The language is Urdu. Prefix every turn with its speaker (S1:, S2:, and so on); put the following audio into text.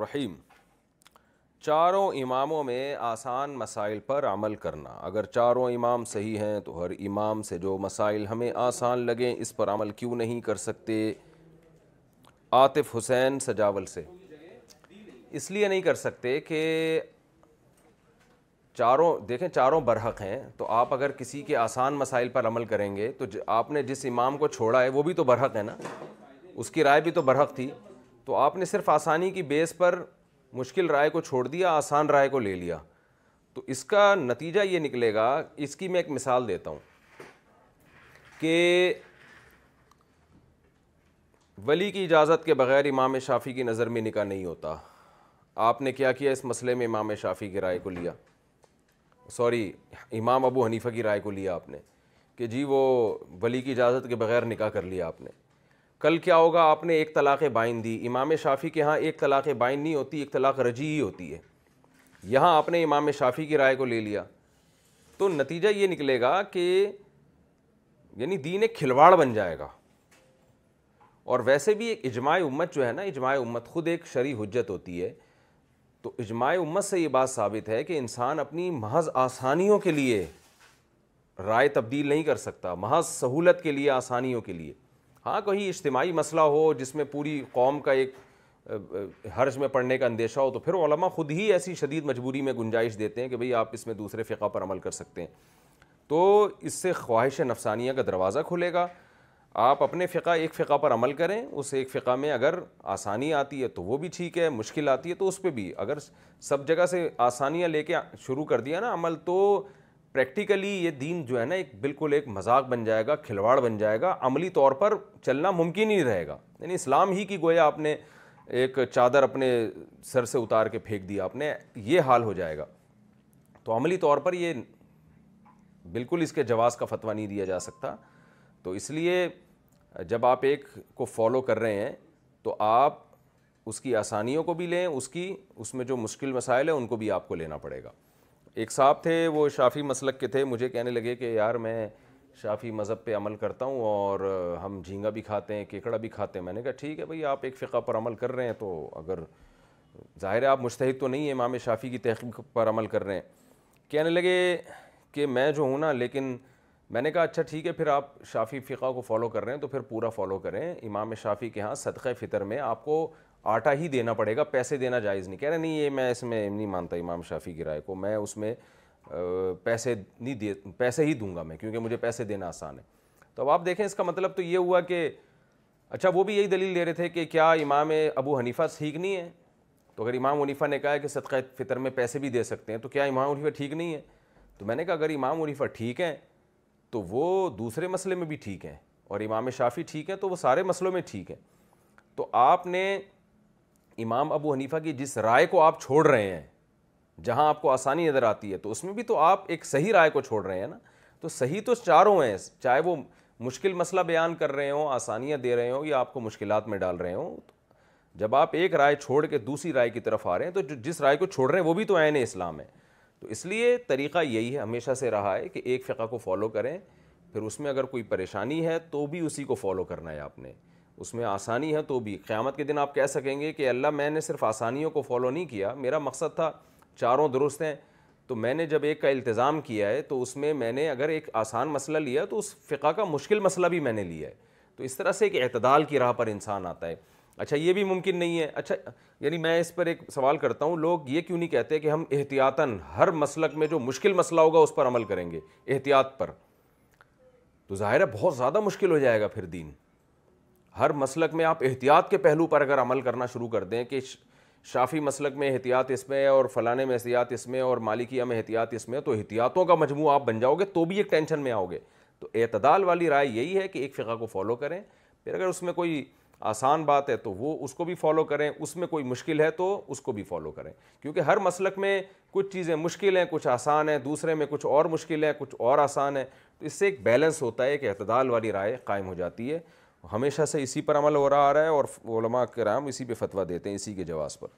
S1: الرحیم۔ چاروں اماموں میں آسان مسائل پر عمل کرنا۔ اگر چاروں امام صحیح ہیں تو ہر امام سے جو مسائل ہمیں آسان لگیں اس پر عمل کیوں نہیں کر سکتے؟ عاطف حسین سجاول سے۔ اس لیے نہیں کر سکتے کہ چاروں برحق ہیں، تو آپ اگر کسی کے آسان مسائل پر عمل کریں گے تو آپ نے جس امام کو چھوڑا ہے وہ بھی تو برحق ہے نا، اس کی رائے بھی تو برحق تھی، تو آپ نے صرف آسانی کی بیس پر مشکل رائے کو چھوڑ دیا، آسان رائے کو لے لیا، تو اس کا نتیجہ یہ نکلے گا۔ اس کی میں ایک مثال دیتا ہوں کہ ولی کی اجازت کے بغیر امام شافعی کی نظر میں نکاح نہیں ہوتا۔ آپ نے کیا کیا اس مسئلے میں؟ امام شافعی کی رائے کو لیا، امام ابو حنیفہ کی رائے کو لیا آپ نے کہ جی وہ ولی کی اجازت کے بغیر نکاح کر لیا آپ نے۔ کل کیا ہوگا؟ آپ نے ایک طلاق بائن دی۔ امام شافعی کے ہاں ایک طلاق بائن نہیں ہوتی، ایک طلاق رجعی ہی ہوتی ہے۔ یہاں آپ نے امام شافعی کی رائے کو لے لیا، تو نتیجہ یہ نکلے گا کہ یعنی دین ایک کھلواڑ بن جائے گا۔ اور ویسے بھی ایک اجماع امت جو ہے نا، اجماع امت خود ایک شرعی حجت ہوتی ہے، تو اجماع امت سے یہ بات ثابت ہے کہ انسان اپنی محض آسانیوں کے لیے رائے تبدیل نہیں کر سکتا، محض سہولت کے لیے، آسانیوں کے لیے۔ ہاں کوئی اجتماعی مسئلہ ہو جس میں پوری قوم کا ایک حرج میں پڑنے کا اندیشہ ہو، تو پھر علماء خود ہی ایسی شدید مجبوری میں گنجائش دیتے ہیں کہ بھئی آپ اس میں دوسرے فقہ پر عمل کر سکتے ہیں، تو اس سے خواہش نفسانیہ کا دروازہ کھلے گا۔ آپ اپنے ایک فقہ پر عمل کریں، اس ایک فقہ میں اگر آسانی آتی ہے تو وہ بھی ٹھیک ہے، مشکل آتی ہے تو اس پہ بھی، اگر سب جگہ سے آسانیاں لے کے شروع کر دیا نا عمل، تو پریکٹیکلی یہ دین جو ہے نا بالکل ایک مذاق بن جائے گا، کھلواڑ بن جائے گا، عملی طور پر چلنا ممکن ہی رہے گا۔ یعنی اسلام ہی کی گویا آپ نے ایک چادر اپنے سر سے اتار کے پھینک دیا آپ نے، یہ حال ہو جائے گا۔ تو عملی طور پر یہ بالکل اس کے جواز کا فتویٰ نہیں دیا جا سکتا۔ تو اس لیے جب آپ ایک کو فالو کر رہے ہیں تو آپ اس کی آسانیوں کو بھی لیں، اس میں جو مشکل مسائل ہیں ان کو بھی آپ کو لینا پڑے گا۔ ایک صاحب تھے، وہ شافعی مسلک کے تھے، مجھے کہنے لگے کہ یار میں شافعی مذہب پہ عمل کرتا ہوں اور ہم جھینگا بھی کھاتے ہیں، کیکڑا بھی کھاتے ہیں۔ میں نے کہا ٹھیک ہے بھئی، آپ ایک فقہ پر عمل کر رہے ہیں تو اگر ظاہر ہے آپ مجتہد تو نہیں ہیں، امام شافعی کی تحقیق پر عمل کر رہے ہیں۔ کہنے لگے کہ میں جو ہوں نا، لیکن میں نے کہا اچھا ٹھیک ہے، پھر آپ شافعی فقہ کو فالو کر رہے ہیں تو پھر پورا فالو کریں۔ امام شافعی کے ہاں صدقہ فطر میں آپ کو آٹا ہی دینا پڑے گا، پیسے دینا جائز نہیں۔ کہہ رہے نہیں، یہ میں اس میں نہیں مانتا امام شافعی کی رائے کو، میں اس میں پیسے ہی دوں گا میں، کیونکہ مجھے پیسے دینا آسان ہے۔ تو اب آپ دیکھیں اس کا مطلب تو یہ ہوا کہ اچھا وہ بھی یہی دلیل دے رہے تھے کہ کیا امام ابو حنیفہ ٹھیک نہیں ہے؟ تو اگر امام حنیفہ نے کہا ہے کہ صدقہ فطر میں پیسے بھی دے سکتے ہیں تو کیا امام حنیفہ ٹھیک نہیں ہے؟ تو میں نے کہا اگر امام حنیفہ ٹھیک ہیں تو وہ دوسرے مسئلے میں بھی ٹھیک ہیں، اور امام شافعی ٹھیک ہیں تو وہ سارے مسئلوں میں ٹھیک ہیں۔ تو آپ نے امام ابو حنیفہ کی جس رائے کو آپ چھوڑ رہے ہیں، جہاں آپ کو آسانی نظر آتی ہے، تو اس میں بھی تو آپ ایک صحیح رائے کو چھوڑ رہے ہیں نا۔ تو صحیح تو چاروں ہیں، چاہے وہ مشکل مسئلہ بیان کر رہے ہوں، آسانیاں دے رہے ہوں، یا آپ کو مشکلات میں ڈال رہے ہوں۔ جب آپ ایک رائے چھوڑ کے دوسری رائے کی طرف آ رہے ہیں تو جس رائے کو چھوڑ رہے ہیں وہ بھی تو عین اسلام ہے۔ تو اس لیے طریقہ یہی ہے، ہمیشہ سے رہا ہے کہ ایک فقہ کو فالو کریں، پھر اس میں اگر کوئی پریشانی ہے تو بھی اسی کو فالو کرنا ہے آپ نے، اس میں آسانی ہے تو بھی۔ قیامت کے دن آپ کہہ سکیں گے کہ اللہ میں نے صرف آسانیوں کو فالو نہیں کیا، میرا مقصد تھا چاروں درست ہیں، تو میں نے جب ایک کا التزام کیا ہے تو اس میں نے اگر ایک آسان مسئلہ لیا تو اس فقہ کا مشکل مسئلہ بھی میں نے لیا ہے۔ تو اس طرح سے ایک اعتدال کی راہ پر انسان آتا ہے۔ اچھا یہ بھی ممکن نہیں ہے، اچھا یعنی میں اس پر ایک سوال کرتا ہوں، لوگ یہ کیوں نہیں کہتے کہ ہم احتیاطاً ہر مسلک میں جو مشکل مسئلہ ہوگا اس پر عمل کریں گے احتیاط پر؟ تو ظاہر ہے بہت زیادہ مشکل ہو جائے گا پھر دین۔ ہر مسلک میں آپ احتیاط کے پہلو پر اگر عمل کرنا شروع کر دیں کہ شافعی مسلک میں احتیاط اس میں ہے اور فلانے میں احتیاط اس میں اور مالکیہ میں احتیاط اس میں، تو احتیاطوں کا مجموعہ آپ بن جاؤ گے تو بھی ایک ٹینشن میں آؤ گے۔ تو اعتدال والی رائے یہی ہے کہ ایک فقہ کو فالو کریں، پھر اگر اس میں کوئی آسان بات ہے تو وہ اس کو بھی فالو کریں، اس میں کوئی مشکل ہے تو اس کو بھی فالو کریں، کیونکہ ہر مسلک میں کچھ چیزیں مشکل ہیں، کچھ آسان ہیں، دوسرے میں کچھ اور مشکل ہے، کچھ اور آسان ہے۔ تو اس سے ایک بیلنس ہوتا ہے کہ اعتدال والی رائے قائم ہو جاتی ہے۔ ہمیشہ سے اسی پر عمل ہو رہا ہے اور علماء کرام اسی پہ فتویٰ دیتے ہیں، اسی کے جواز پر۔